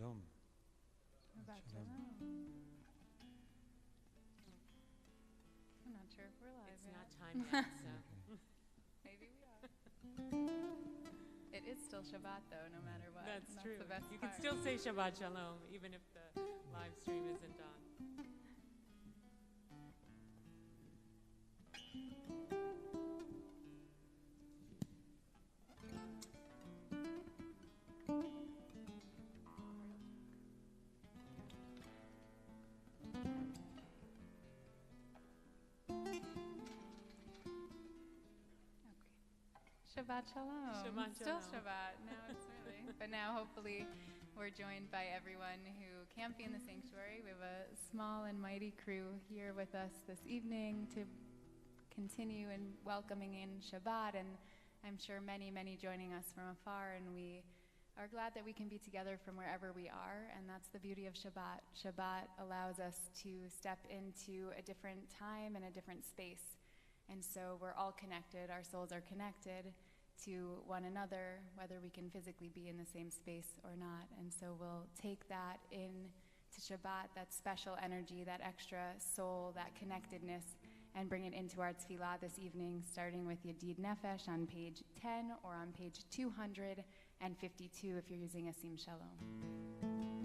Shalom. Shabbat Shalom. I'm not sure if we're live It's yet. not time yet, so. Maybe we are. It is still Shabbat, though, no matter what. That's and true. The best You part. can still say Shabbat Shalom, even if the live stream isn't on. Shabbat Shalom. Shabbat Still Shalom. Shabbat. Now it's really. But now, hopefully, we're joined by everyone who can't be in the sanctuary. We have a small and mighty crew here with us this evening to continue in welcoming in Shabbat, and I'm sure many, many joining us from afar, and we are glad that we can be together from wherever we are, and that's the beauty of Shabbat. Shabbat allows us to step into a different time and a different space, and so we're all connected. Our souls are connected to one another, whether we can physically be in the same space or not, and so we'll take that in to Shabbat, that special energy, that extra soul, that connectedness, and bring it into our tefillah this evening, starting with Yedid Nefesh on page 10 or on page 252 if you're using Asim Shalom.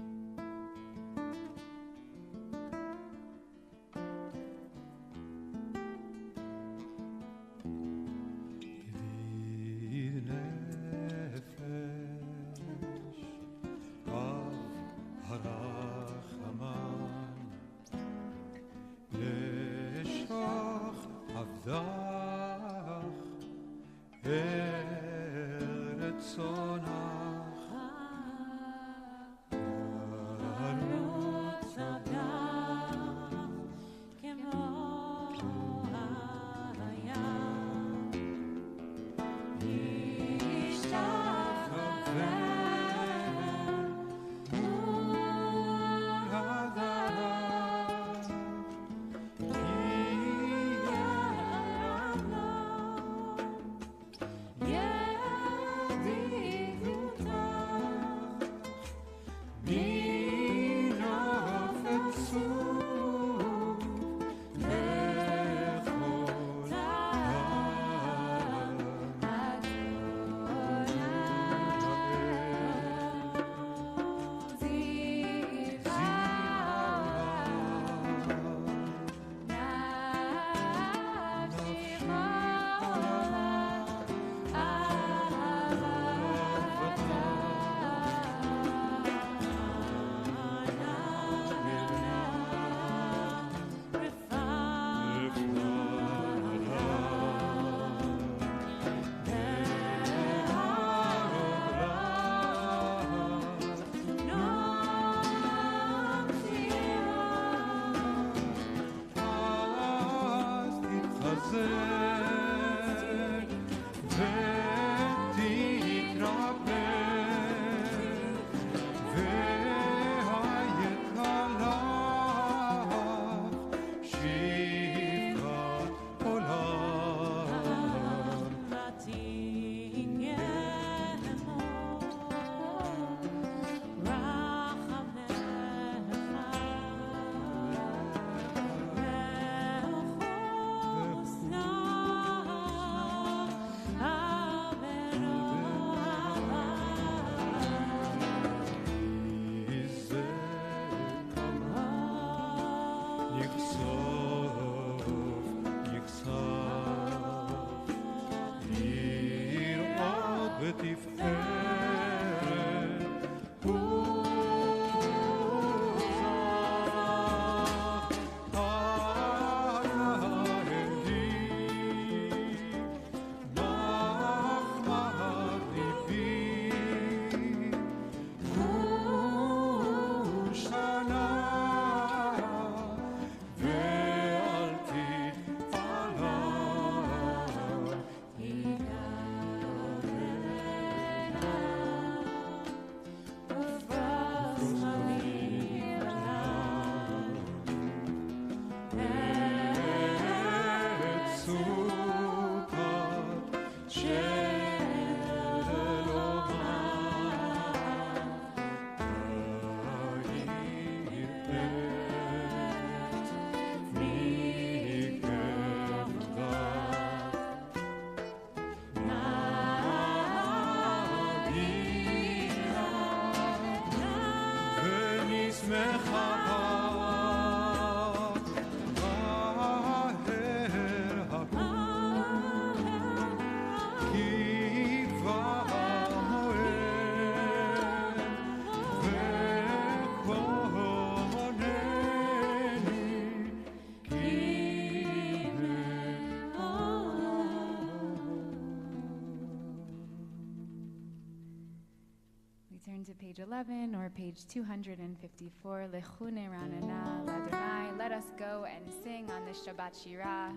to page 11 or page 254, Lechune Ranana Ladonai. Let us go and sing on this Shabbat Shirah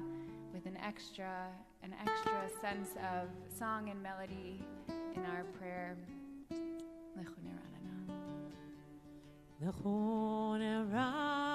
with an extra sense of song and melody in our prayer. Lechune Ranana. Lechune Ranana.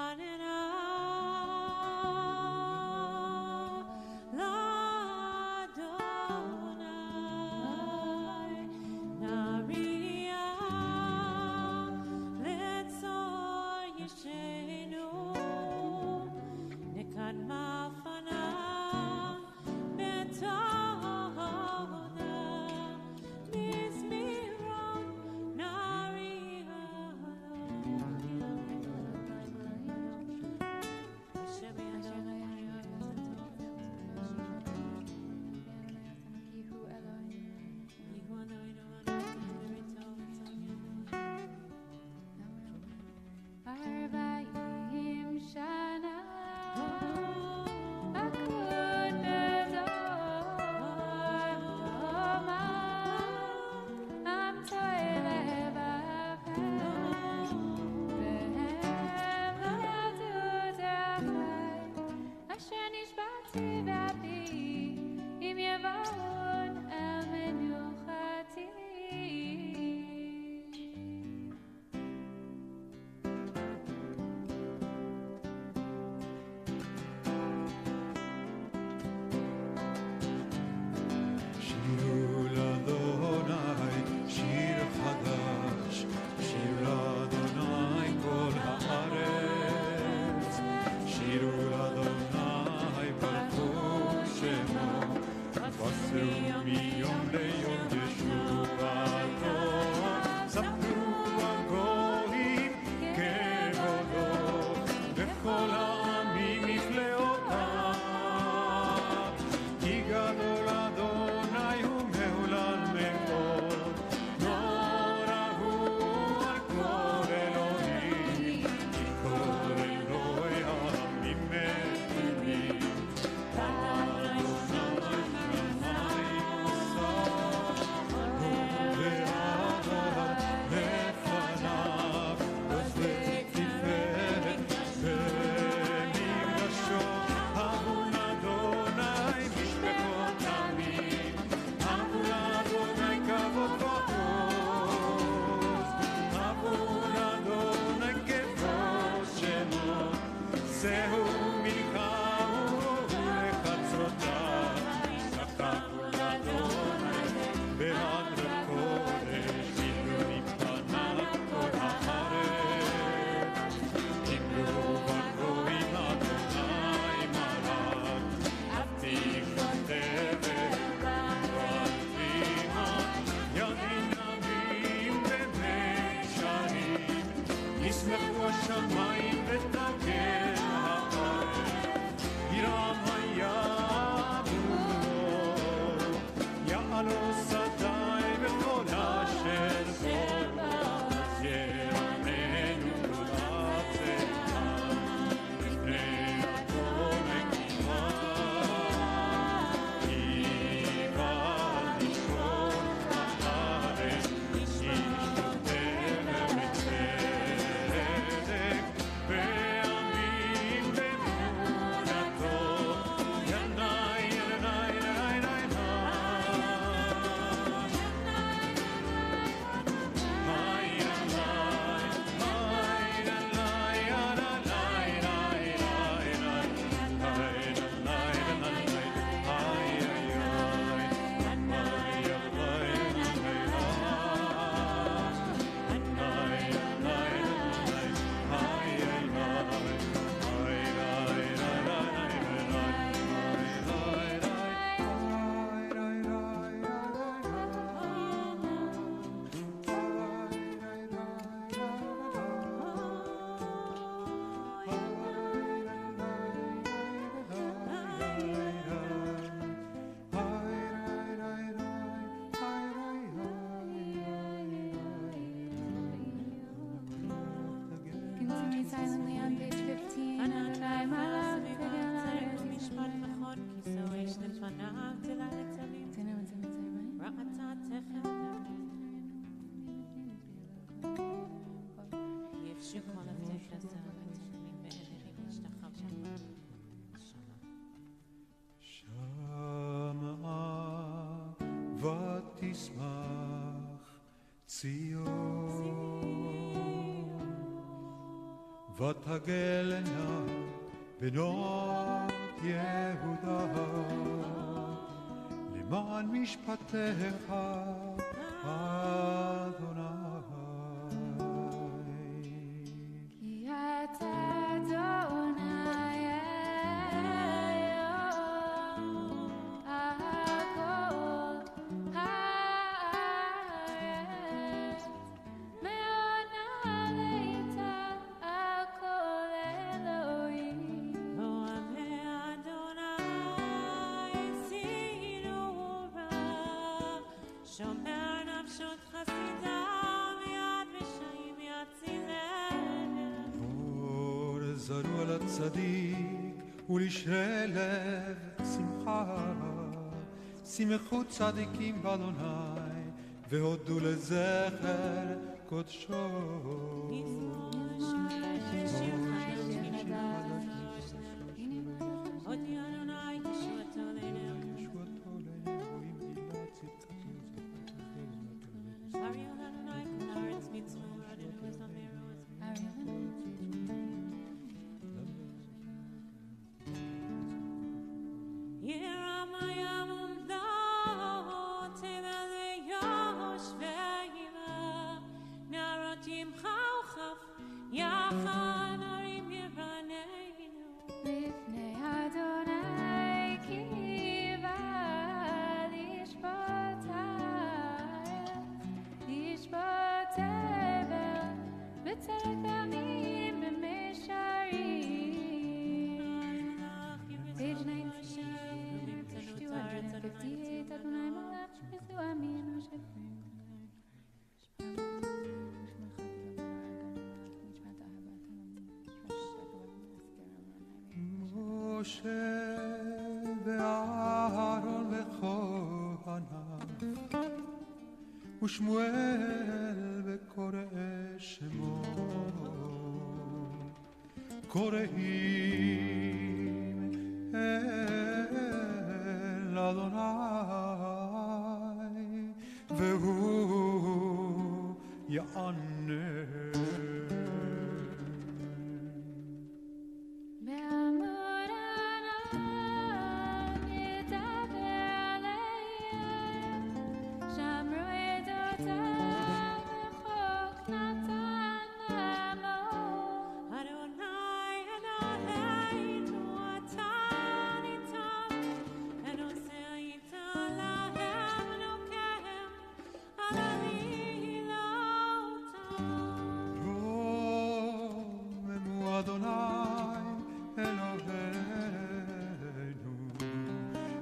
ותשמח ציון ותגלנה בנות יהודה למען משפטיך אדוני. כי אתה אדוני אלוהים הכל הארץ מאוד נעלית הכל אלוהים. אוהבי אדוני סידורה שומר נפשות חסידיו יד ושעים יצילם. אור זרו על הצדיק ולשרי לב שמחה שמחו צדיקים באדוני והודו לזכר קודשו. לפני אדוני כי בא לשפוט אבל בצדק עמים במישרים. Page 19, 258, אדוני מלך מזוהמים ושפרים. משה ואהרון וכהניו ושמואל וקוראי שמו קוראים אל אדוני והוא יענה.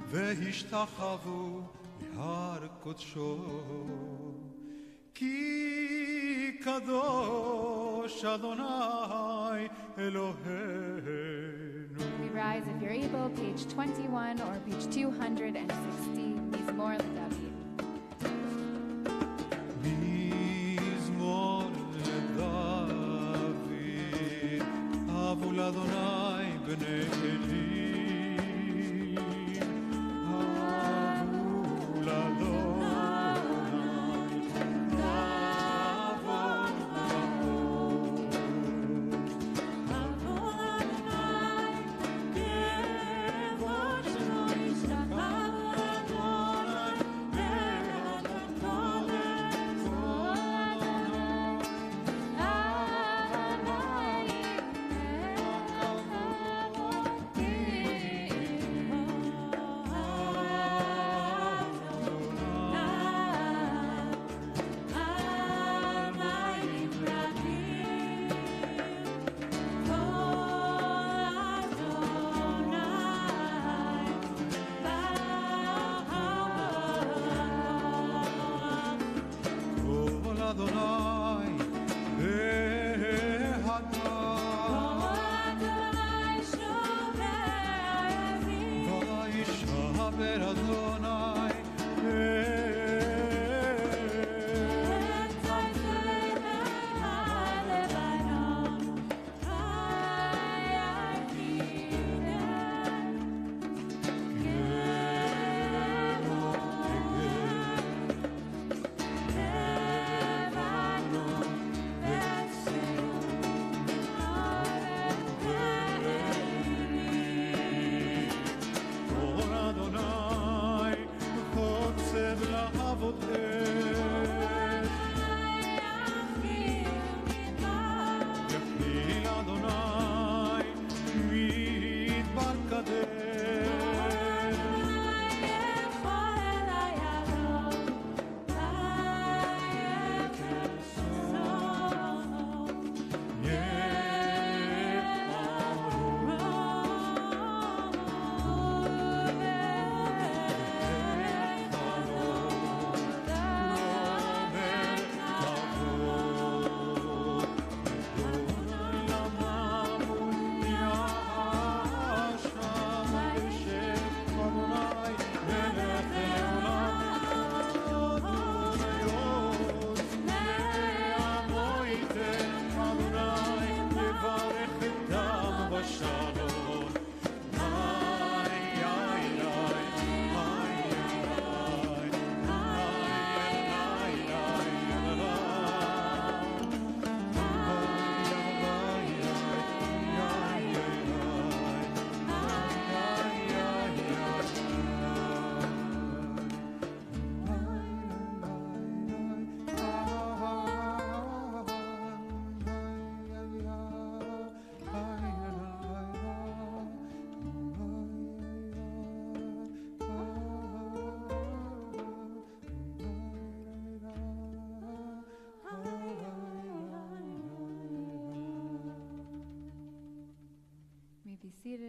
והשתחוו להר קודשו כי קדוש אדוני אלוהינו. We rise if you're able, page 21 or page 260, מזמור לדוד. מזמור לדוד אבו לאדוני בני אלי Love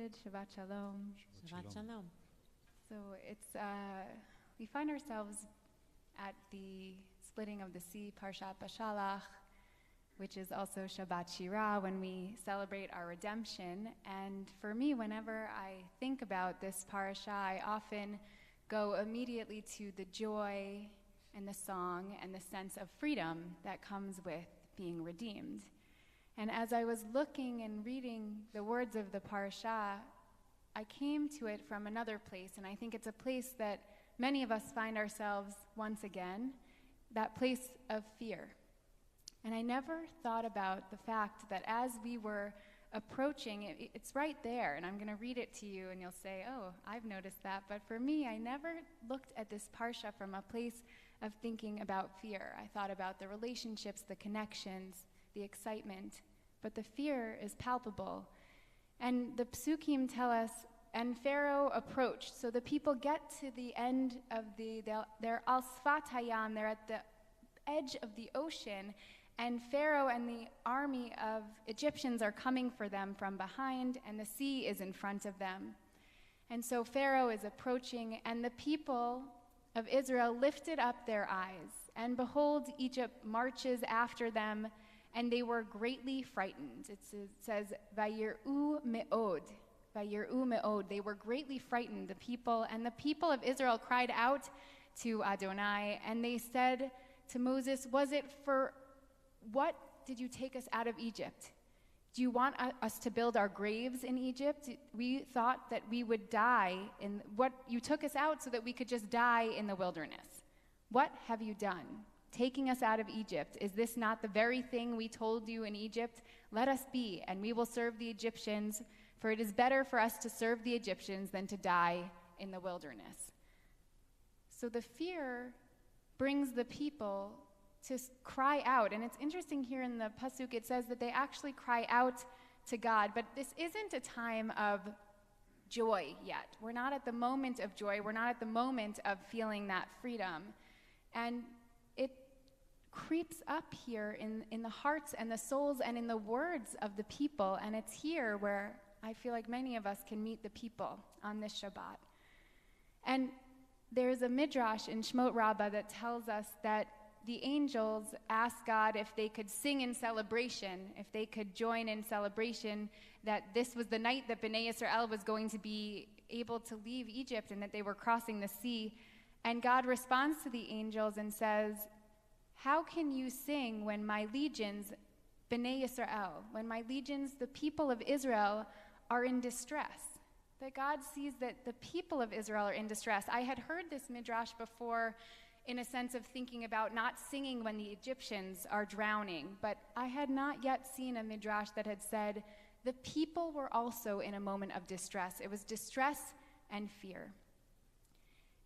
belated Shabbat Shalom. Shabbat Shalom. So it's, we find ourselves at the splitting of the sea, Parshat Bashalach, which is also Shabbat Shirah, when we celebrate our redemption. And for me, whenever I think about this parasha, I often go immediately to the joy and the song and the sense of freedom that comes with being redeemed. And as I was looking and reading the words of the parasha, I came to it from another place, and I think it's a place that many of us find ourselves once again, that place of fear. And I never thought about the fact that as we were approaching, it's right there, and I'm going to read it to you, and you'll say, oh, I've noticed that. But for me, I never looked at this parsha from a place of thinking about fear. I thought about the relationships, the connections, the excitement, but the fear is palpable. And the psukim tell us, and Pharaoh approached. So the people get to the end of they're al sfat hayam, they're at the edge of the ocean, and Pharaoh and the army of Egyptians are coming for them from behind, and the sea is in front of them. And so Pharaoh is approaching, and the people of Israel lifted up their eyes, and behold, Egypt marches after them, and they were greatly frightened. It says, Vayir'u me'od. Vayir'u me'od. They were greatly frightened, the people, and the people of Israel cried out to Adonai, and they said to Moses, was it for what did you take us out of Egypt? Do you want us to build our graves in Egypt? We thought that we would die in what you took us out so that we could just die in the wilderness. What have you done? Taking us out of Egypt. Is this not the very thing we told you in Egypt? Let us be, and we will serve the Egyptians, for it is better for us to serve the Egyptians than to die in the wilderness. So the fear brings the people to cry out. And it's interesting here in the pasuk, it says that they actually cry out to God. But this isn't a time of joy yet. We're not at the moment of joy. We're not at the moment of feeling that freedom. And it creeps up here in the hearts and the souls and in the words of the people. And it's here where I feel like many of us can meet the people on this Shabbat. And there's a midrash in Shmot Rabbah that tells us that the angels asked God if they could sing in celebration, if they could join in celebration, that this was the night that Bnei Yisrael was going to be able to leave Egypt and that they were crossing the sea. And God responds to the angels and says, how can you sing when my legions, Bnei Yisrael, when my legions, the people of Israel, are in distress? That God sees that the people of Israel are in distress. I had heard this midrash before in a sense of thinking about not singing when the Egyptians are drowning, but I had not yet seen a midrash that had said the people were also in a moment of distress. It was distress and fear.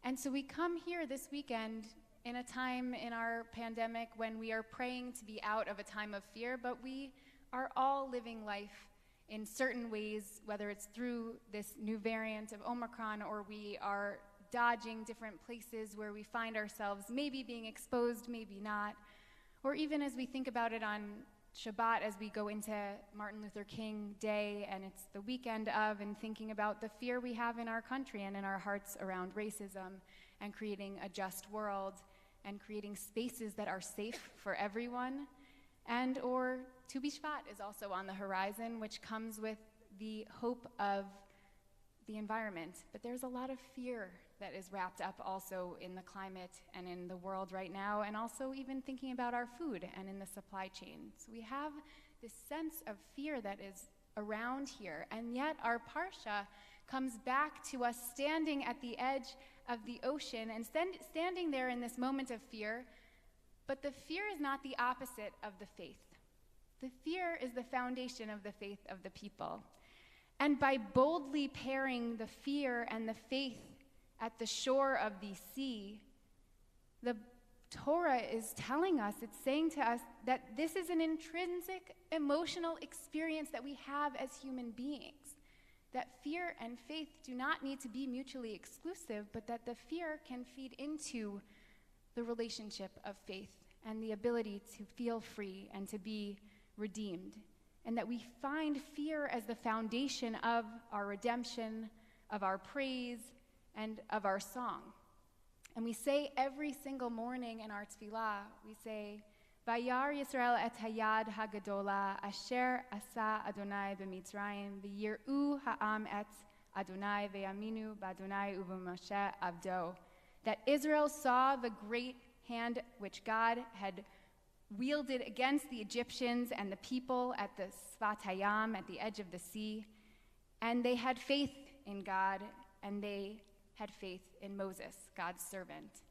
And so we come here this weekend in a time in our pandemic when we are praying to be out of a time of fear, but we are all living life in certain ways, whether it's through this new variant of Omicron or we are dodging different places where we find ourselves maybe being exposed, maybe not, or even as we think about it on Shabbat as we go into Martin Luther King Day and it's the weekend of, and thinking about the fear we have in our country and in our hearts around racism and creating a just world and creating spaces that are safe for everyone. And or Tu B'Shvat is also on the horizon, which comes with the hope of the environment. But there's a lot of fear that is wrapped up also in the climate and in the world right now, and also even thinking about our food and in the supply chain. So we have this sense of fear that is around here, and yet our parsha comes back to us standing at the edge of the ocean and standing there in this moment of fear, but the fear is not the opposite of the faith. The fear is the foundation of the faith of the people. And by boldly pairing the fear and the faith at the shore of the sea, the Torah is telling us, it's saying to us that this is an intrinsic emotional experience that we have as human beings. That fear and faith do not need to be mutually exclusive, but that the fear can feed into the relationship of faith and the ability to feel free and to be redeemed. and that we find fear as the foundation of our redemption, of our praise, and of our song. And we say every single morning in our tefillah, we say, Vayar Yisrael et hayad hagadola asher asa Adonai b'Mitzrayim v'yir'u ha'am et Adonai ve'aminu b'Adonai u'b'Moshe avdo. That Israel saw the great hand which God had wielded against the Egyptians and the people at the Svat Hayam, at the edge of the sea, and they had faith in God, and they had faith in Moses, God's servant.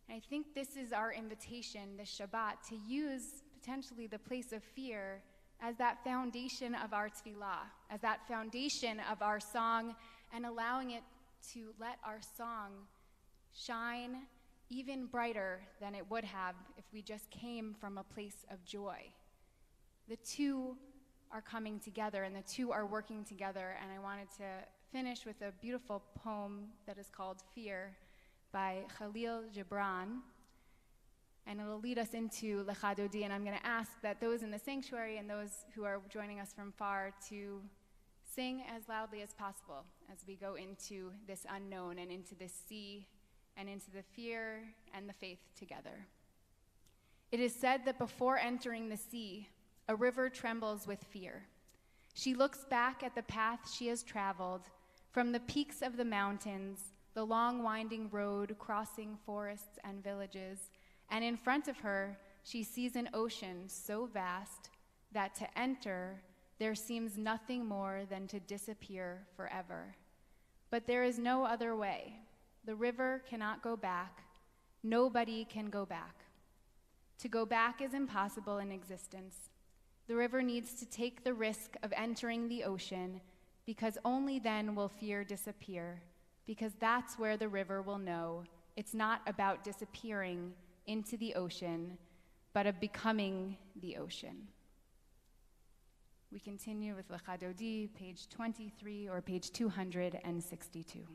And I think this is our invitation this Shabbat, to use potentially the place of fear as that foundation of our tefillah, as that foundation of our song, and allowing it to let our song shine even brighter than it would have if we just came from a place of joy. The two are coming together, and the two are working together, and I wanted to finish with a beautiful poem that is called Fear by Khalil Gibran, and it'll lead us into Lecha Dodi, and I'm going to ask that those in the sanctuary and those who are joining us from far to sing as loudly as possible as we go into this unknown and into this sea and into the fear and the faith together. It is said that before entering the sea, a river trembles with fear. She looks back at the path she has traveled, from the peaks of the mountains, the long winding road crossing forests and villages, and in front of her, she sees an ocean so vast that to enter, there seems nothing more than to disappear forever. But there is no other way. The river cannot go back. Nobody can go back. To go back is impossible in existence. The river needs to take the risk of entering the ocean, because only then will fear disappear, because that's where the river will know it's not about disappearing into the ocean, but of becoming the ocean. We continue with Lecha Dodi, page 23 or page 262.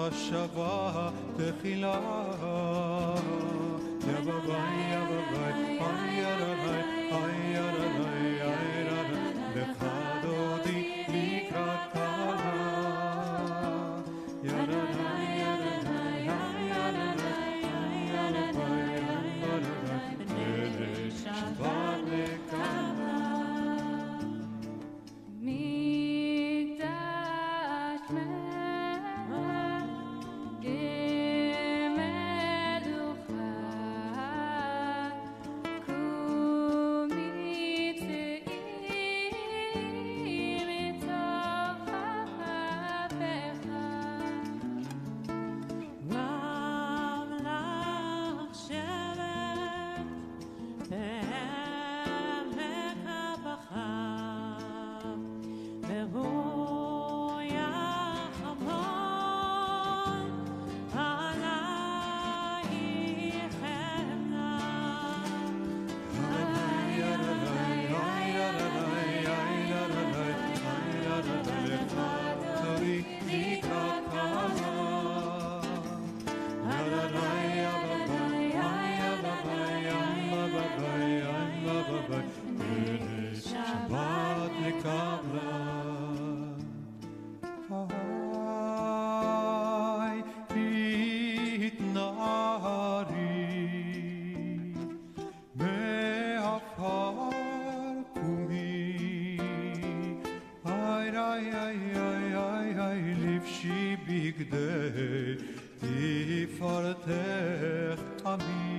מחשבה תחילה יא בביי יא בביי איי ירנאי איי ירנאי איי ירנאי לך דודי לקראת קלה ירנאי ירנאי איי ירנאי איי ירנאי לבשי בגדי תפארתך עמי.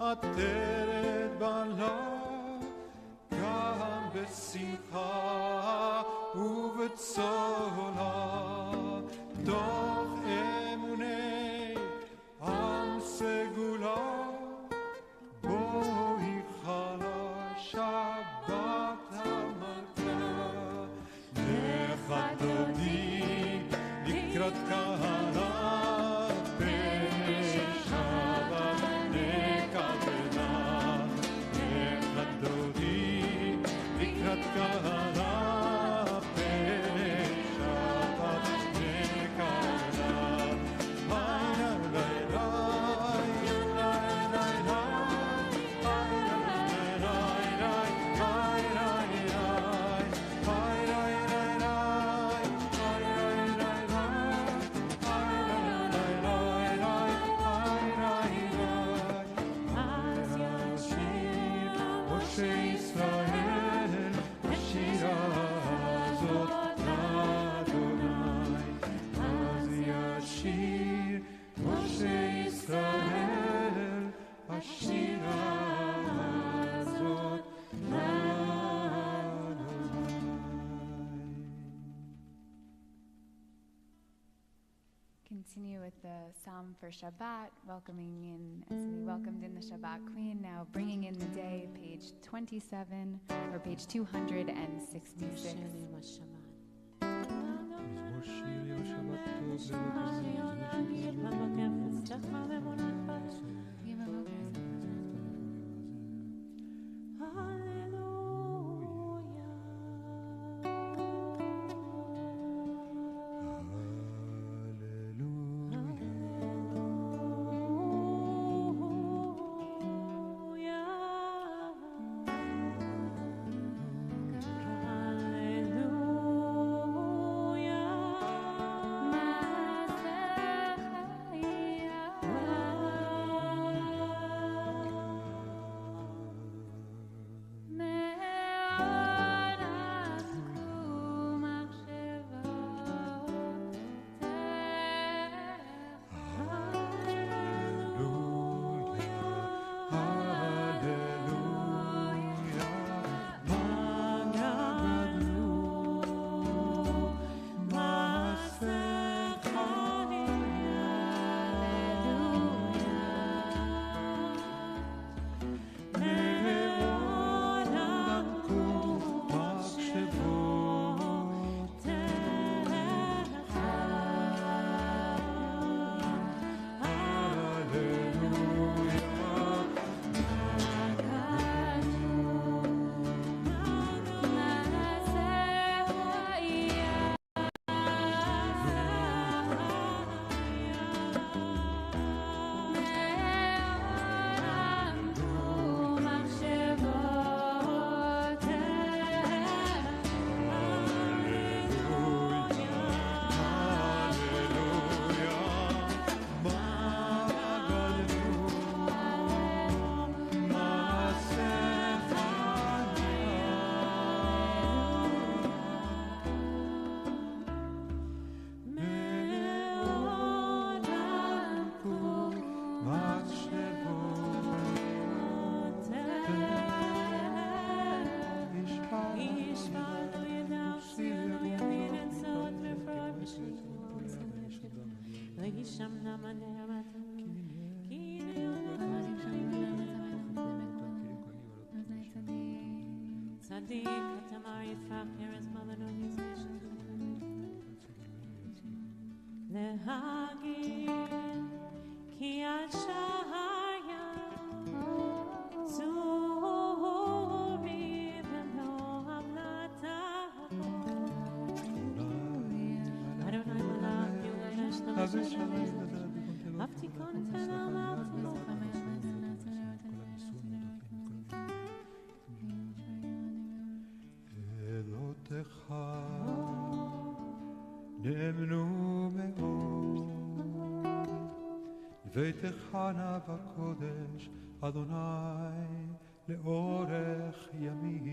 עטרת בעלה, גם בשמחה ובצולה, תוך אמוני עם סגולה, בואי חלה שבת המלכה, נכדודי לקראת כהנה, כהנה פני שבת continue with the Psalm for Shabbat, welcoming in, as we welcomed in the Shabbat Queen, now bringing in the day, page 27, or page 266. נאמנו מאוד, ביתך נא בקודש, אדוני, לאורך ימים.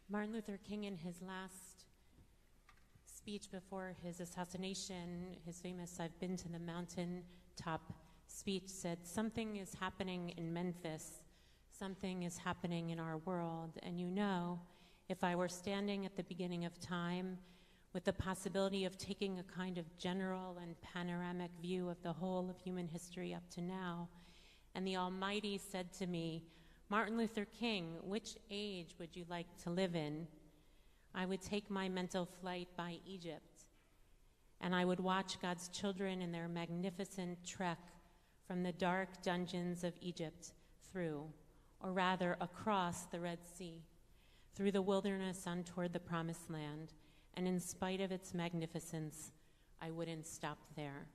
Martin Luther King, in his last speech before his assassination, his famous "I've been to the mountaintop" speech, said, "Something is happening in Memphis. Something is happening in our world. And you know, if I were standing at the beginning of time with the possibility of taking a kind of general and panoramic view of the whole of human history up to now, and the Almighty said to me, 'Martin Luther King, which age would you like to live in?' I would take my mental flight by Egypt, and I would watch God's children in their magnificent trek from the dark dungeons of Egypt through, or rather across the Red Sea, through the wilderness on toward the Promised Land, and in spite of its magnificence, I wouldn't stop there."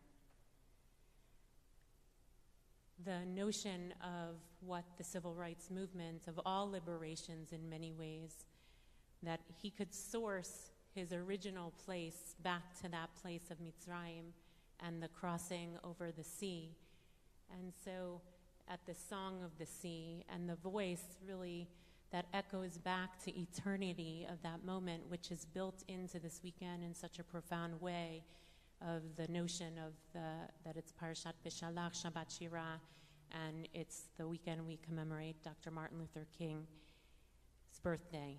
The notion of what the civil rights movement, of all liberations in many ways, that he could source his original place back to that place of Mitzrayim and the crossing over the sea. And so at the Song of the Sea and the voice really that echoes back to eternity of that moment, which is built into this weekend in such a profound way, of the notion of that it's Parashat Beshalach, Shabbat Shirah, and it's the weekend we commemorate Dr. Martin Luther King's birthday.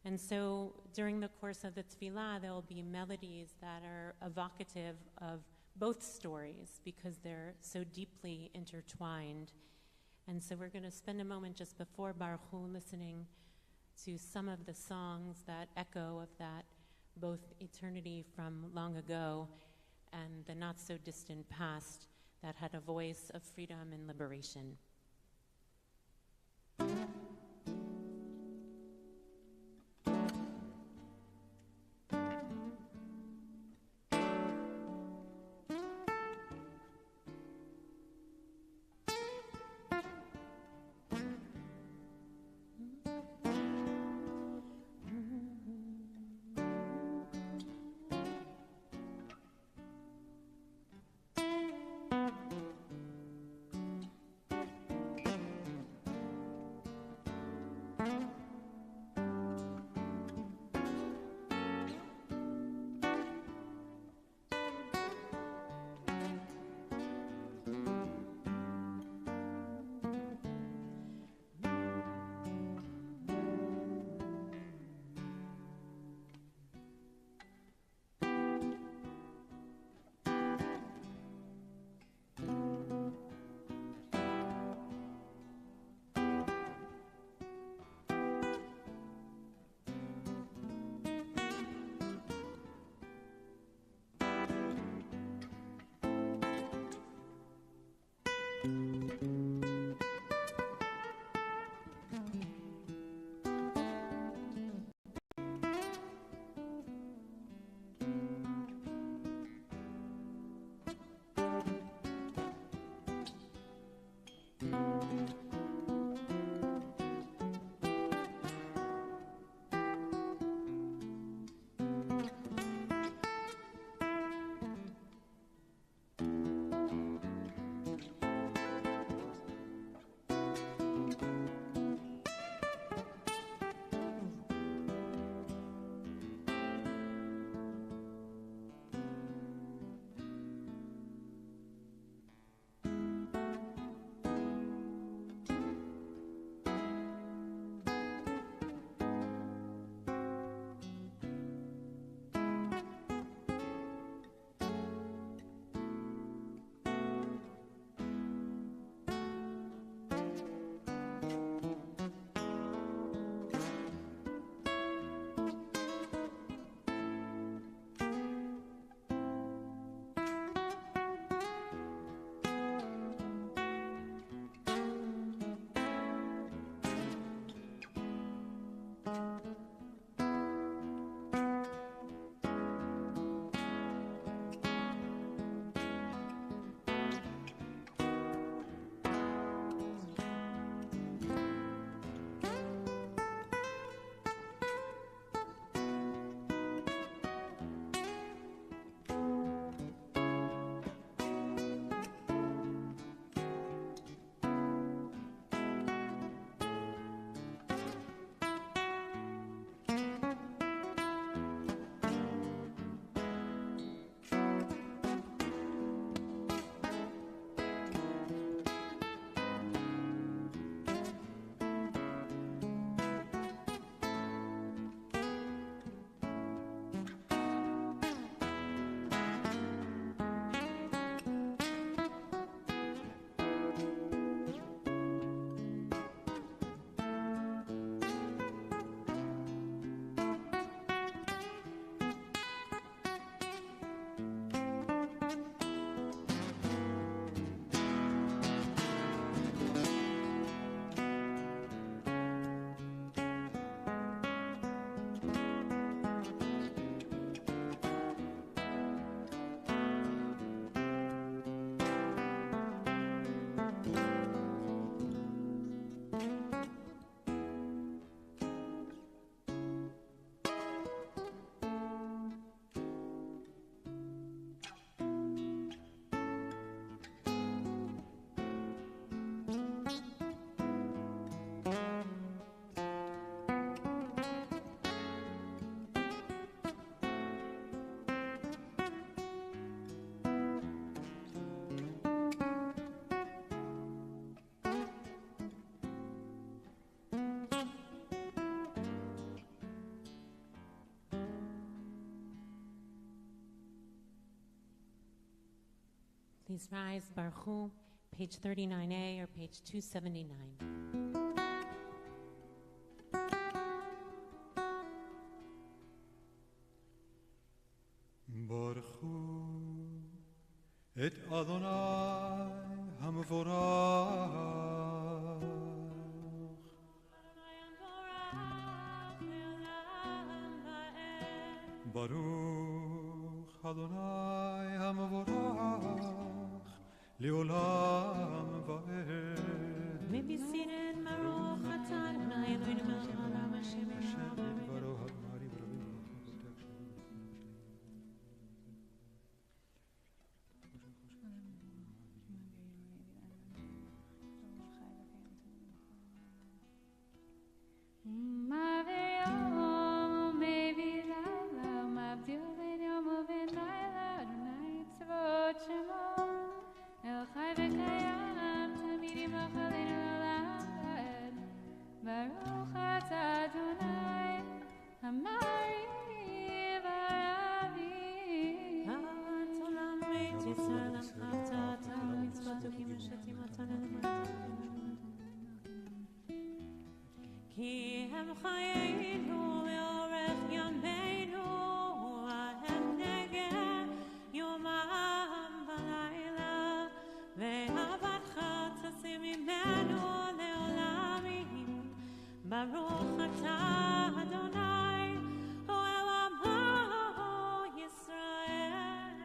And so during the course of the tefillah, there will be melodies that are evocative of both stories because they're so deeply intertwined. And so we're going to spend a moment just before Baruch Hu listening to some of the songs that echo of that, both eternity from long ago and the not-so-distant past that had a voice of freedom and liberation. Please rise, Baruch Hu, page 39A or page 279. ברכו את אדוני המבורך. ברוך אדוני המבורך לעולם ועד. May be seated, Baruch atah Adonai Eloheinu melech haolam Hashem יתברך מארי ורבי. כי הם חיינו לאורך ימינו, הם נגד יומם בלילה, ואהבתך תשים ממנו לעולמים. ברוך אתה אדוני, אוהב עמו ישראל.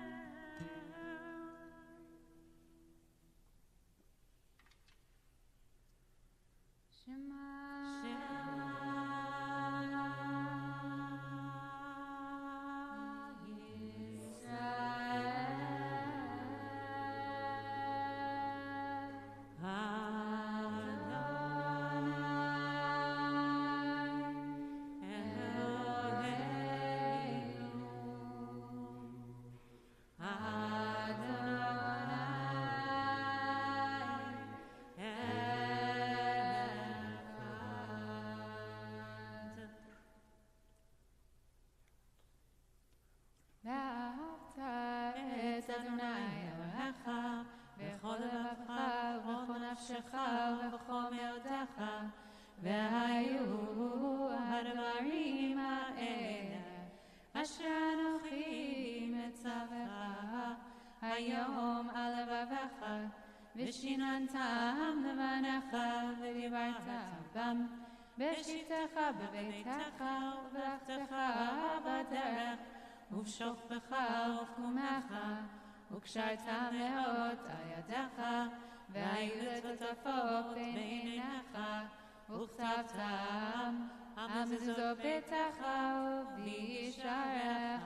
Shema. ובכל מאודך, והיו הדברים האלה אשר אנוכי מצווך היום על לבבך, ושיננתם לבניך ודיברת בם בשבתך בביתך ובלכתך בדרך ובשוכבך ובקומך, וקשרת מאוד על ידך, והיו לטוטפות בין עיניך, וכתבתם על מזוזות ביתך ובישעריך.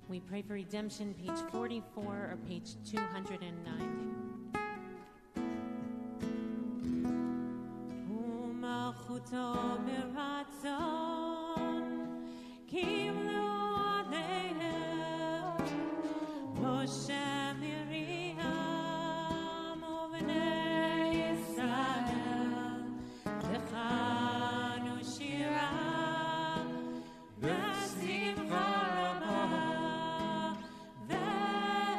We pray for redemption, page 44 or page 209. There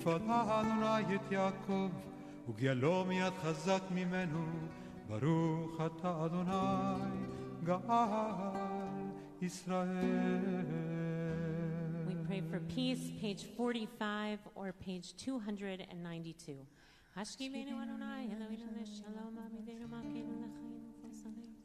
ופדה אדוני את יעקב, וגייलो מיד חזק ממנו. ברוך אתה אדוני גאל ישראל. We pray for peace, page 45 or page 292. Hashkivenu Adonai, Eloheinu leshalom, Amideinu malkeinu lechaim u'chosaleinu.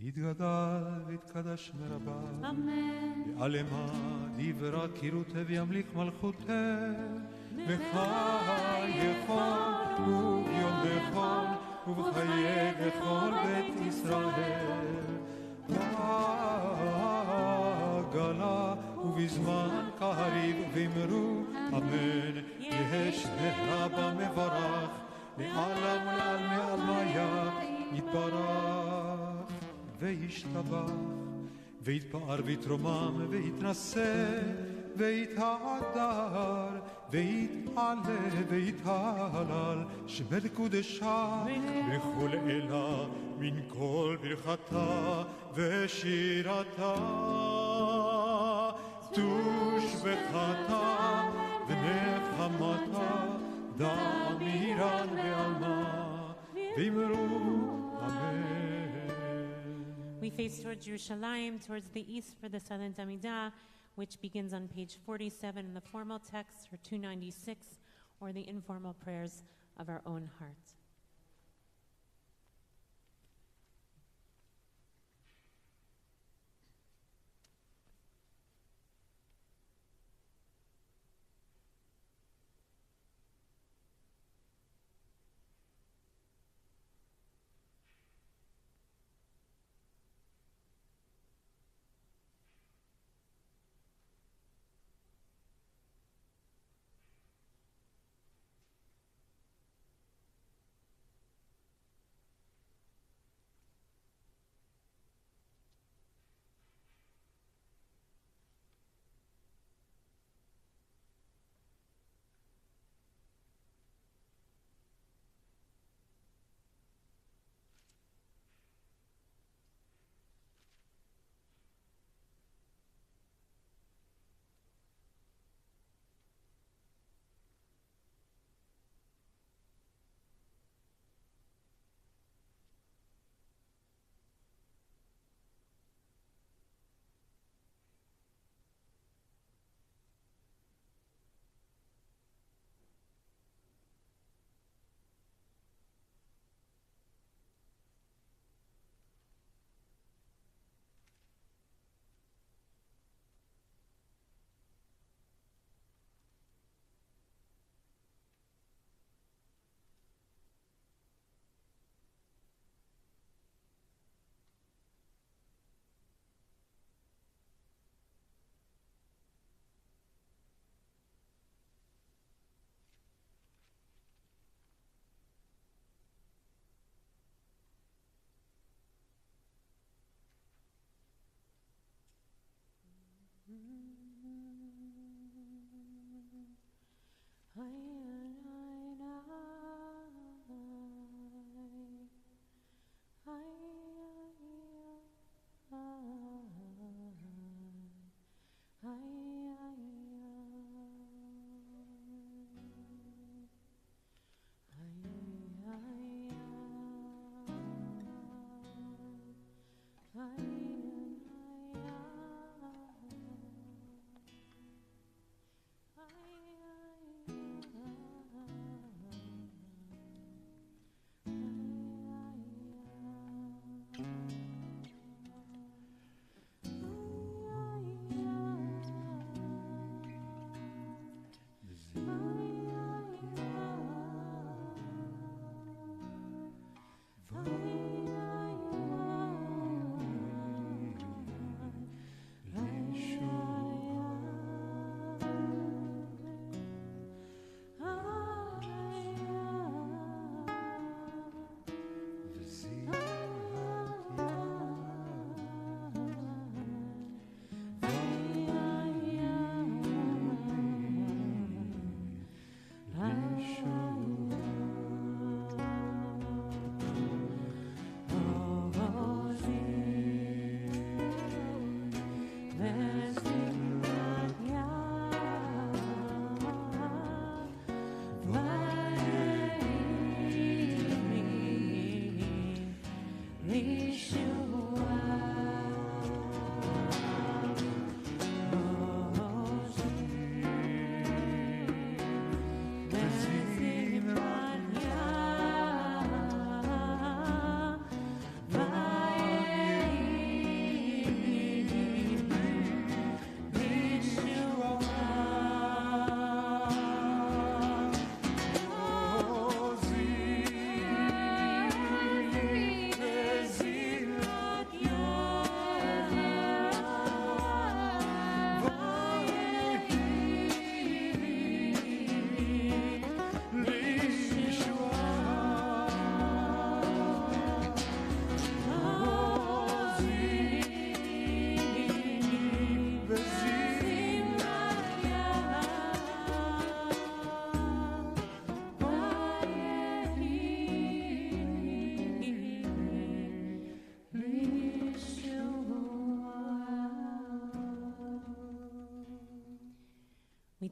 יתגדל ויתקדש מרבה, ועלמה דברה קירותה וימליך מלכותה, וחי יכול וביום בכל ובחיי בכל בית ישראל. בעגלה ובזמן קריב ואמרו אמן, יהא שמך רבה מברך, לעלם ולעלמי עלמיה יתברך וישתבח, ויתפאר ויתרומם ויתנשא ויתהדר ויתעלה ויתהלל, שמת קודשה בכל אלה מן כל ברכתה ושירתה, תושבחתה ונחמתה, דמירן ועלמה, ואמרו אמן. We face towards Jerusalem, towards the east for the silent Amidah, which begins on page 47 in the formal text, or 296, or the informal prayers of our own heart.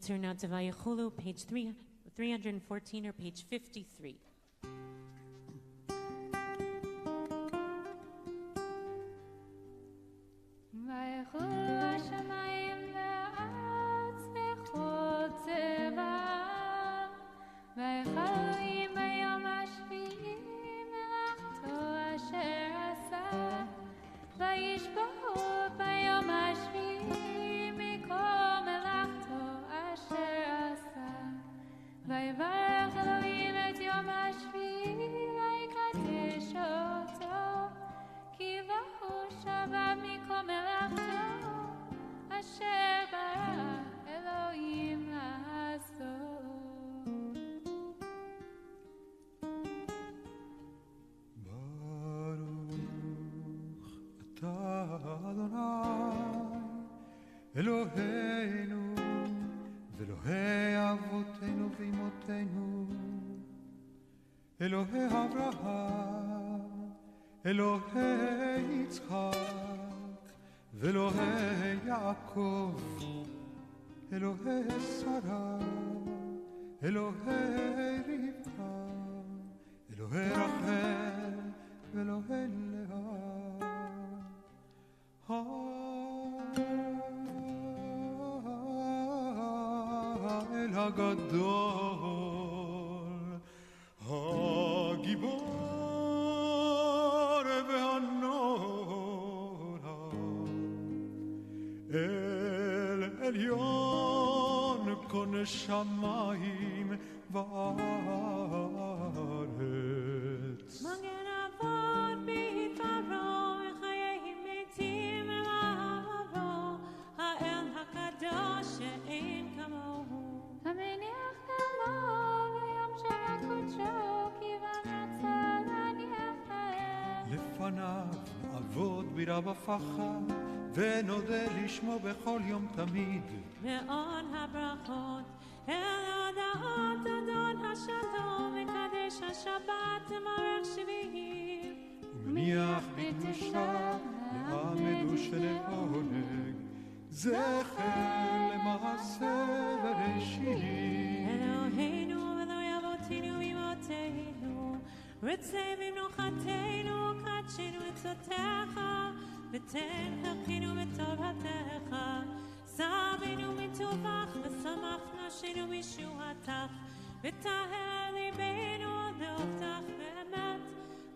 turn now to Vayichulu, page 314 or page 53. אלוהינו ואלוהי אבותינו ואמותינו, אלוהי אברהם, אלוהי יצחק ואלוהי יעקב, אלוהי שרה, אלוהי רבקה, אלוהי רחל ואלוהי לאה, האל הגדול, הגיבור והנורא, אל עליון קונה שמיים וארץ. מגן אבות בדברו וחיי מתים ומעברו, האל הקדוש שאין כמוהו, המניח דמו ביום שעה קודשו, כיוון רצה להניח האל. לפניו נעבוד ביראה ופחד ונודה לשמו בכל יום תמיד, ועוד הברכות אל הודעות אדון השלום, מקדש השבת ומערך שביעי, ומניח בקדושה לעמד ושלעונג, זכר למעשה בראשית. אלוהינו ואלוהי אבותינו ואמותינו, רצה במנוחתנו, קדשנו עצותיך, ותן חלקנו בטובתך, שבנו מטובך ושמח נפשנו בישועתך, וטהר ליבנו לעובדך באמת,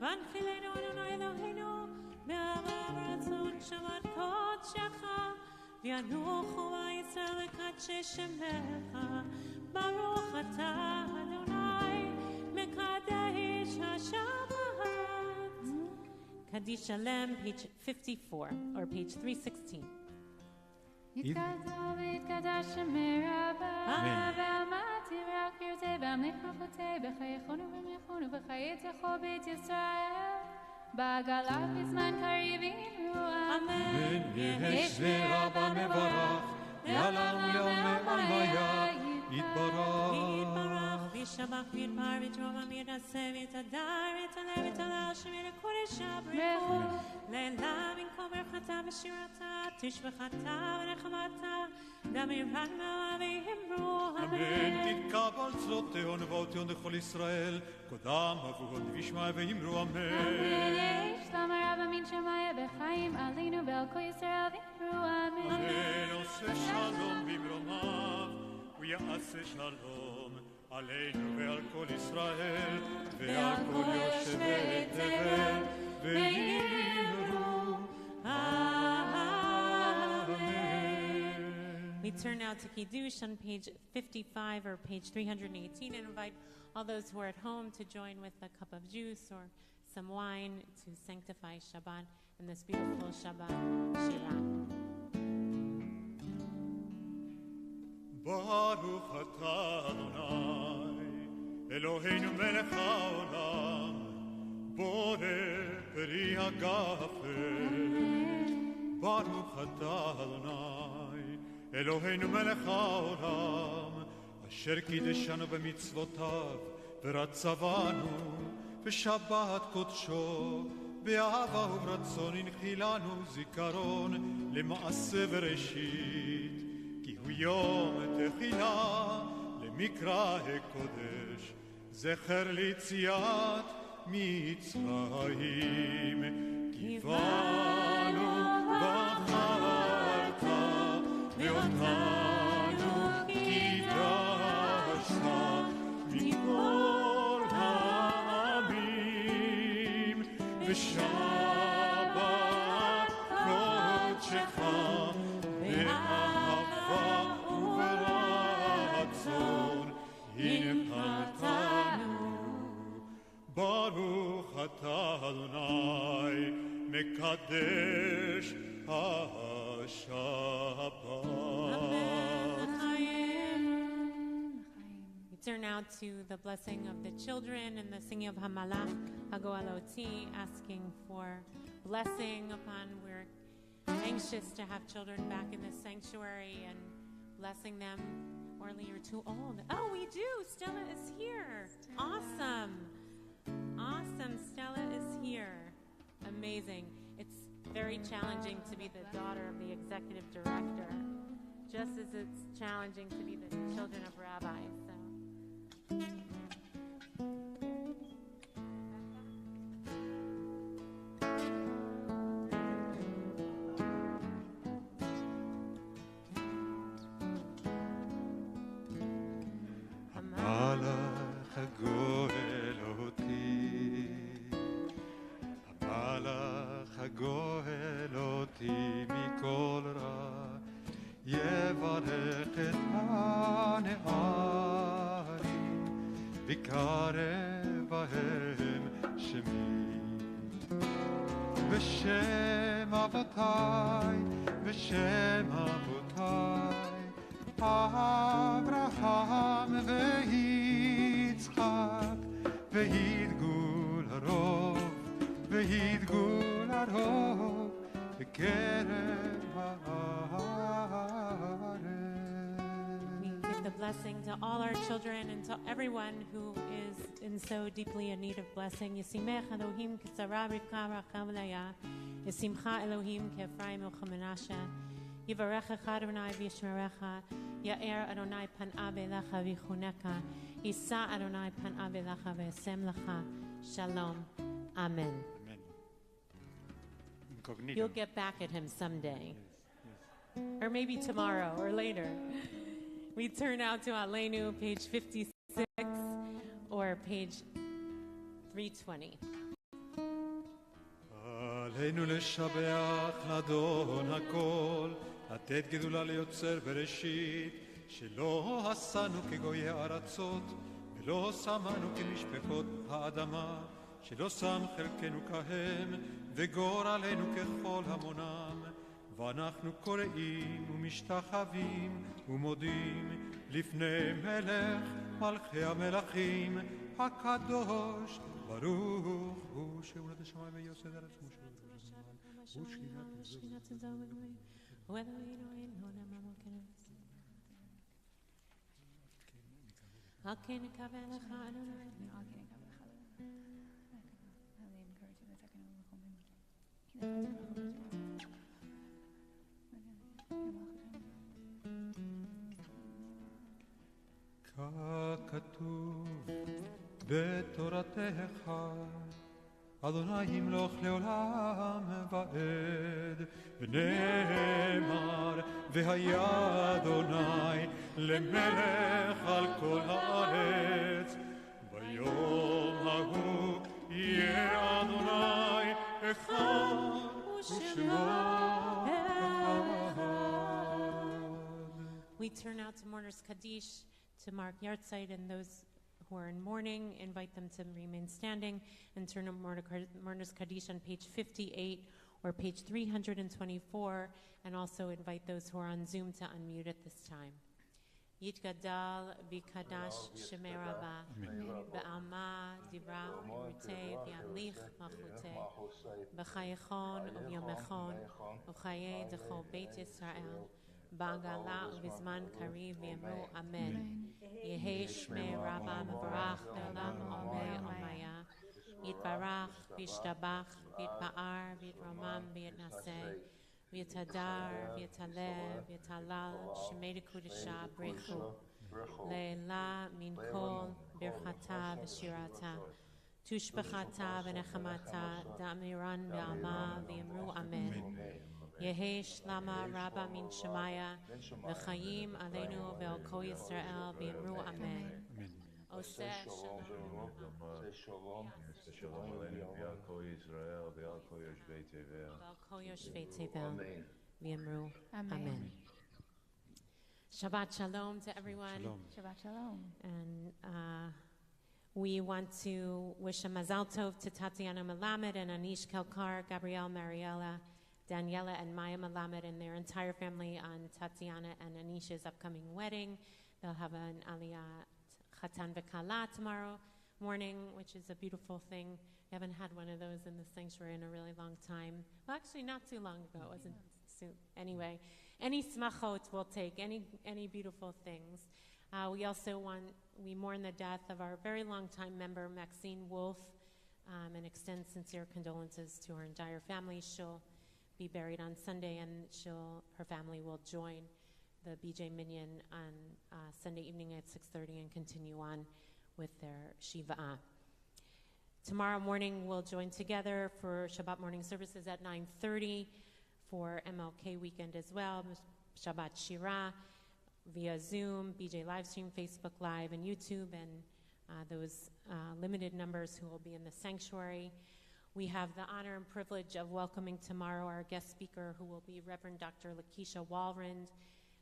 והנחילנו אדוני אלוהינו באהבה ורצון שבת קודשך, וינוחו בישראל לקדשי שמך, ברוך אתה אדוני מקדש השבת. Kaddish Shalom, page 54 or page 316. יתקדש ויתקדש שמי רבה, ועמדתי ורק ירצה בעמך מלכותי, בחייכונו ומלכונו בחיי תכו בית ישראל, בעגלה בזמן קריב אמרו אמן. יש ורבה מברך, לעולם לעולם עלמיה יתברך. וישבח ויתפאר ויתרום ויתעשה ויתהדר ויתעלה ויתהלל שמי לקודש הברכו, לעילא במקום ברכתה ושירתה, תשבחתה ונחמתה, דמירן מאוהבי אמרו אמן. תתקבל צלותיון ואותיון לכל ישראל, קודם אבוהון וישמע ואמרו אמן. אמן. יש שלום הרב אמין שמיה בחיים עלינו ועל כל ישראל ואמרו אמן. אמן. עושה שלום במרומיו ויעשה שלום עלינו ועל כל ישראל ועל כל יושבי תבל ואמרו We turn now to Kiddush on page 55 or page 318 and invite all those who are at home to join with a cup of juice or some wine to sanctify Shabbat in this beautiful Shabbat Shirah. ברוך אתה אדוני אלוהינו מלך העולם, בורא פרי הגפן. ברוך אתה אדוני אלוהינו מלך העולם, אשר קידשנו במצוותיו ורצבנו בשבת קודשו, באהבה וברצון הנחילנו זיכרון למעשה בראשית, כי הוא וביום תחילה למקרא הקודש זכר ליציאת מצרים כי באנו בחרת ואותנו קידשת מכל העמים ושבת קודשך באהבה וברצון הנחלתנו ברוך אתה אדוני מקדש השבת. We turn now to the blessing of the children and the singing of Hamalach Hagoaloti, asking for blessing upon. We're anxious to have children back in the sanctuary and blessing them. Orly, you're too old. Oh, we do. Stella is here. Awesome. Awesome. Stella is here. Amazing. It's very challenging to be the daughter of the executive director, just as it's challenging to be the children of rabbis. So. המלאך הגואל אותי, המלאך הגואל אותי מכל רע, יברך את הנערים, ויקרב בהם שמי. בשם אבותיי, בשם אבותיי, אברהם ויצחק, וידגו לרוב, וידגו לרוב, בקרב הארץ. We give the blessing to all our children and to everyone who is in so deeply in need of blessing. Yisimech Elohim k'tzara Rivka Rachel Leah, Yisimcha Elohim k'Ephraim u'Manasseh. Yivarechecha Adonai v'yishmerecha, Ya'er Adonai pan'ah b'elecha v'yichuneka, Yisa Adonai pan'ah b'elecha v'yasem lecha. Shalom. Amen. Incognito. You'll get back at him someday. Or maybe tomorrow or later. We turn out to Aleinu, page 56, or page 320. עלינו לשבח לאדון הכל, לתת גדולה ליוצר בראשית, שלא עשנו כגויי ארצות, ולא שמנו כמשפחות האדמה, שלא שם חלקנו כהם, וגור עלינו ככל המונם, ואנחנו קוראים ומשתחווים ומודים לפני מלך מלכי המלכים הקדוש ברוך הוא שאולת השמיים ויוסד ארץ משה ושכינת זמן Okay, נקווה לך אדוני. ככתוב בתורתך אדוני ימלוך לעולם ועד ונאמר והיה אדוני למלך על כל הארץ ביום ההוא יהיה אדוני אחד ושמו We turn out to Mourners Kaddish to mark Yartzeit, and those who are in mourning, invite them to remain standing and turn to Mourners Kaddish on page 58 or page 324, and also invite those who are on Zoom to unmute at this time. Yitgadal b'kadash shemei Rabba b'alma divra v'yurtei v'yamlich malchutei b'chayechon u'vyomechon u'chayei d'chol beit Yisrael b'agala u'bizman kariv v'yamru amen. Yehei shmei Rabba mevarach le'olam omei omaya yitbarach v'yishtabach v'yitpa'ar v'yitromam v'yitnaseh v'yatadar, v'yatalev, v'yatalal, shemei dekudesha, brechu, leila, min kol, birchata, v'shirata, tushbechata, v'nechamata, da'amiran, v'alma, v'yamru, amen. Yehi shlama rabba min shemaya, v'chayim aleinu ve'al kol Yisrael, v'yamru, amen. Oseh shalom. Oseh shalom aleinu ve'al kol Yisrael ve'al kol yoshvei tevel. Ve'al kol yoshvei tevel, v'yamru, Amen. amen. Shabbat Shalom to everyone. Shalom. Shabbat Shalom. And we want to wish a Mazal Tov to Tatiana Melamed and Anish Kelkar, Gabrielle, Mariella, Daniela, and Maya Melamed and their entire family on Tatiana and Anish's upcoming wedding. They'll have an Aliyah Chatan V'Kala tomorrow morning, which is a beautiful thing. We haven't had one of those in the sanctuary in a really long time. Well, actually, not too long ago. It wasn't soon. Anyway, any smachot we'll take, any beautiful things. We mourn the death of our very long-time member, Maxine Wolf, and extend sincere condolences to her entire family. She'll be buried on Sunday, and her family will join the BJ Minyan on Sunday evening at 6:30 and continue on with their Shiva'ah. Tomorrow morning, we'll join together for Shabbat morning services at 9:30 for MLK weekend as well, Shabbat Shira via Zoom, BJ Livestream, Facebook Live, and YouTube, and those limited numbers who will be in the sanctuary. We have the honor and privilege of welcoming tomorrow our guest speaker, who will be Reverend Dr. Lakeisha Walrond,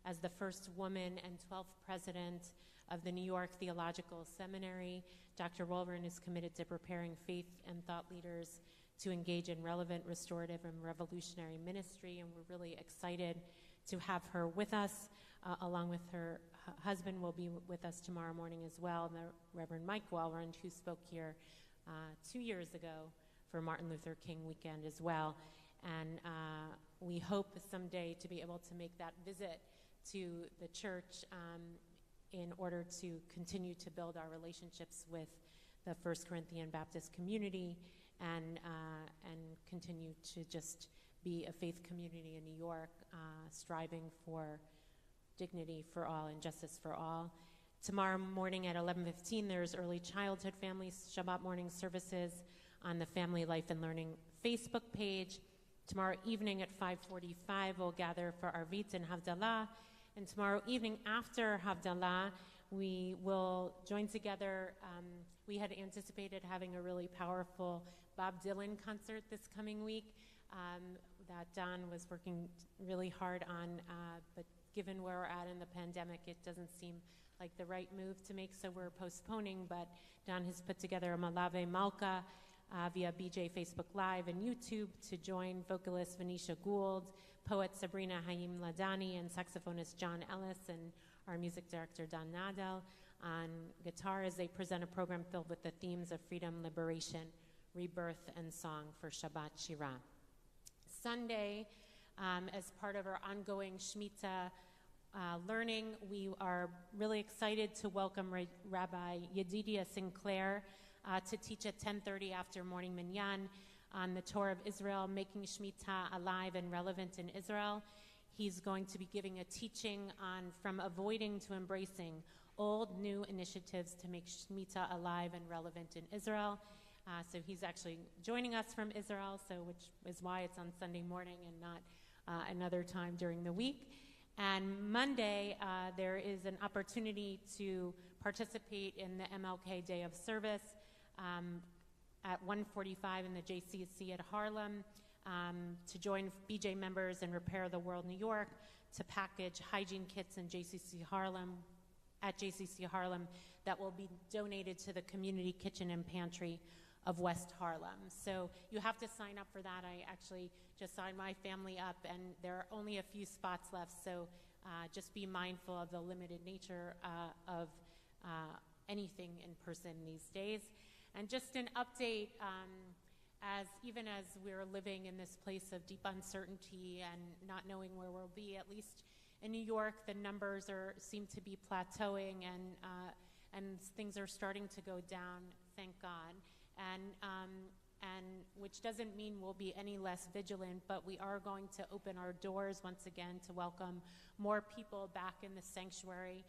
as the first woman and 12th president of the New York Theological Seminary. Dr. Walrond is committed to preparing faith and thought leaders to engage in relevant, restorative, and revolutionary ministry, and we're really excited to have her with us, along with her husband will be with us tomorrow morning as well, the Reverend Mike Walrond, who spoke here 2 years ago for Martin Luther King weekend as well. And we hope someday to be able to make that visit to the church in order to continue to build our relationships with the First Corinthian Baptist community and continue to just be a faith community in New York, striving for dignity for all and justice for all. Tomorrow morning at 11:15, there's early childhood family Shabbat morning services on the Family Life and Learning Facebook page. Tomorrow evening at 5:45, we'll gather for Arvit and Havdalah. And tomorrow evening after Havdalah, we will join together. We had anticipated having a really powerful Bob Dylan concert this coming week that Don was working really hard on, but given where we're at in the pandemic, it doesn't seem like the right move to make, so we're postponing. But Don has put together a Malave Malka via BJ Facebook Live and YouTube to join vocalist Venetia Gould, poet Sabrina Haim Ladani, and saxophonist John Ellis, and our music director Don Nadel on guitar as they present a program filled with the themes of freedom, liberation, rebirth, and song for Shabbat Shira. Sunday, as part of our ongoing Shemitah learning, we are really excited to welcome Rabbi Yedidia Sinclair to teach at 10:30 after morning minyan on the Torah of Israel, making Shemitah alive and relevant in Israel. He's going to be giving a teaching on from avoiding to embracing old, new initiatives to make Shemitah alive and relevant in Israel. So he's actually joining us from Israel, which is why it's on Sunday morning and not another time during the week. And Monday, there is an opportunity to participate in the MLK Day of Service at 1:45 in the JCC at Harlem, to join BJ members and Repair the World New York to package hygiene kits in JCC Harlem that will be donated to the community kitchen and pantry of West Harlem. So you have to sign up for that. I actually just signed my family up, and there are only a few spots left, so just be mindful of the limited nature of anything in person these days. And just an update, even as we're living in this place of deep uncertainty and not knowing where we'll be, at least in New York, the numbers seem to be plateauing, and things are starting to go down, thank God. And and which doesn't mean we'll be any less vigilant, but we are going to open our doors once again to welcome more people back in the sanctuary.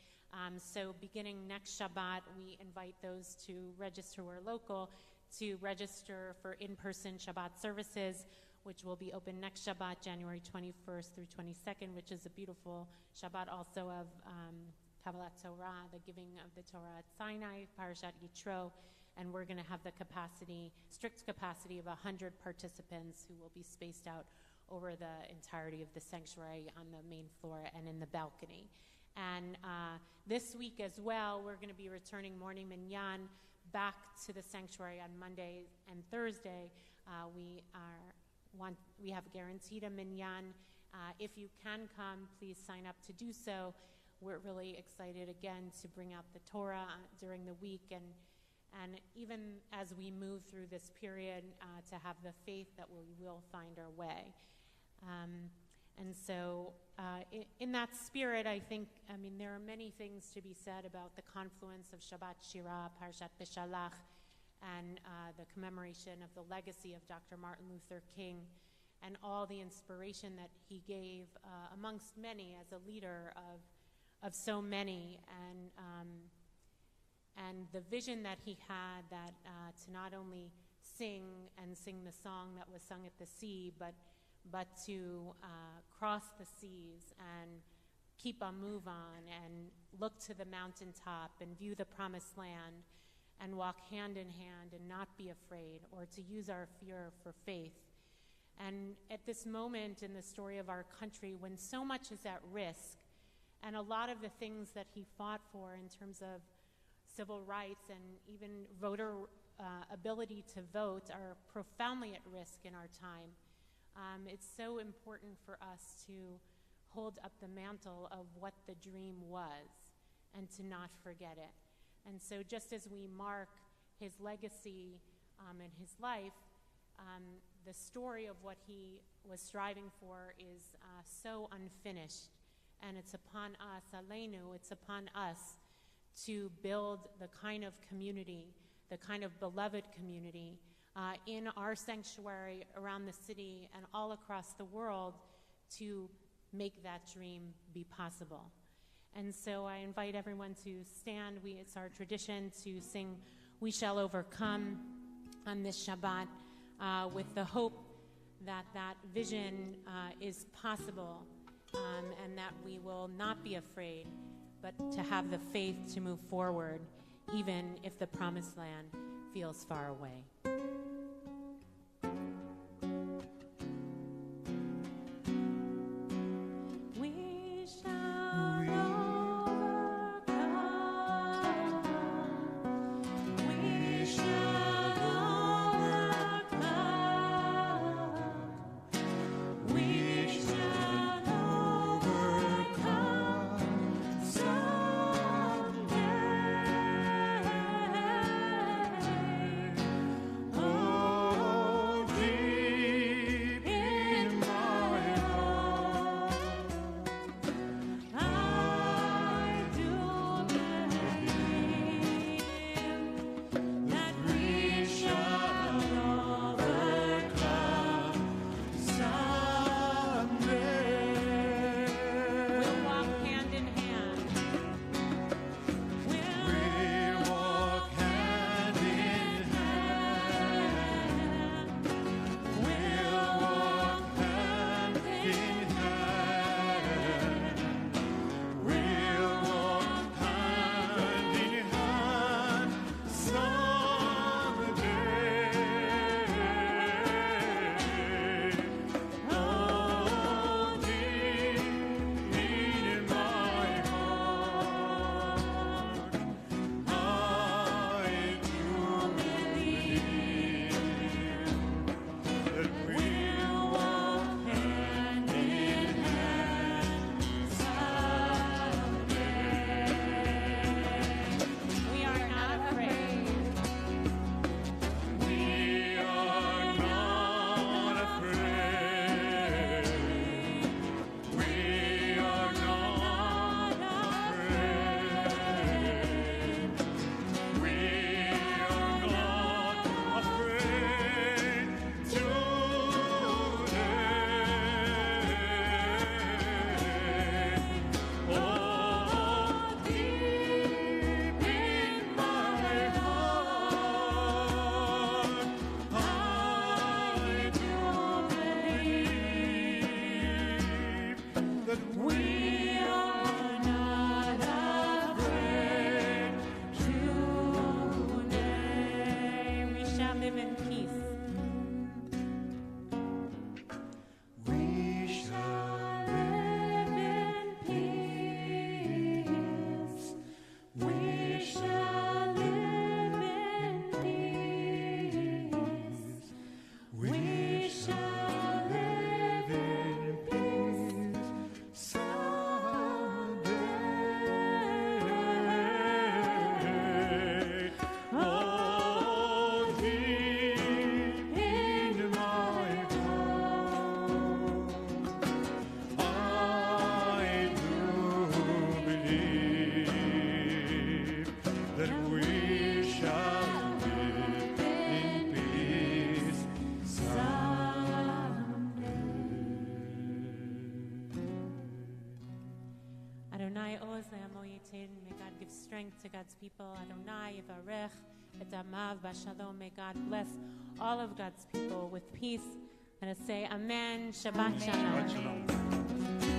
So beginning next Shabbat, we invite those to register who are local to register for in-person Shabbat services, which will be open next Shabbat, January 21st through 22nd, which is a beautiful Shabbat also of Kabbalat Torah, the giving of the Torah at Sinai, Parashat Yitro, and we're going to have the strict capacity of 100 participants who will be spaced out over the entirety of the sanctuary on the main floor and in the balcony. And this week as well, we're going to be returning morning minyan back to the sanctuary on Monday and Thursday. We have guaranteed a minyan. If you can come, please sign up to do so. We're really excited again to bring out the Torah during the week, and even as we move through this period, to have the faith that we will find our way. And so in that spirit, I mean, there are many things to be said about the confluence of Shabbat Shirah, Parashat Beshalach, and the commemoration of the legacy of Dr. Martin Luther King and all the inspiration that he gave amongst many as a leader of so many, and the vision that he had that to not only sing the song that was sung at the sea, but to cross the seas and keep on move on and look to the mountaintop and view the promised land and walk hand in hand and not be afraid, or to use our fear for faith. And at this moment in the story of our country, when so much is at risk, and a lot of the things that he fought for in terms of civil rights and even voter ability to vote are profoundly at risk in our time, it's so important for us to hold up the mantle of what the dream was and to not forget it. And so just as we mark his legacy and his life, the story of what he was striving for is so unfinished. And it's upon us, Aleinu, it's upon us to build the kind of community, the kind of beloved community in our sanctuary, around the city, and all across the world to make that dream be possible. And so I invite everyone to stand. It's our tradition to sing We Shall Overcome on this Shabbat with the hope that that vision is possible, and that we will not be afraid, but to have the faith to move forward, even if the promised land feels far away. live in peace. We shall live in peace. We shall live in peace. We shall live in peace someday. Oh, deep in my heart, I do believe that we shall live in peace someday. Adonai Oz le'amo yitin. May God give strength to God's people. Adonai yivarech et amav b'shalom. May God bless all of God's people with peace. Let us say Amen. Shabbat Shalom. Shabbat Shalom.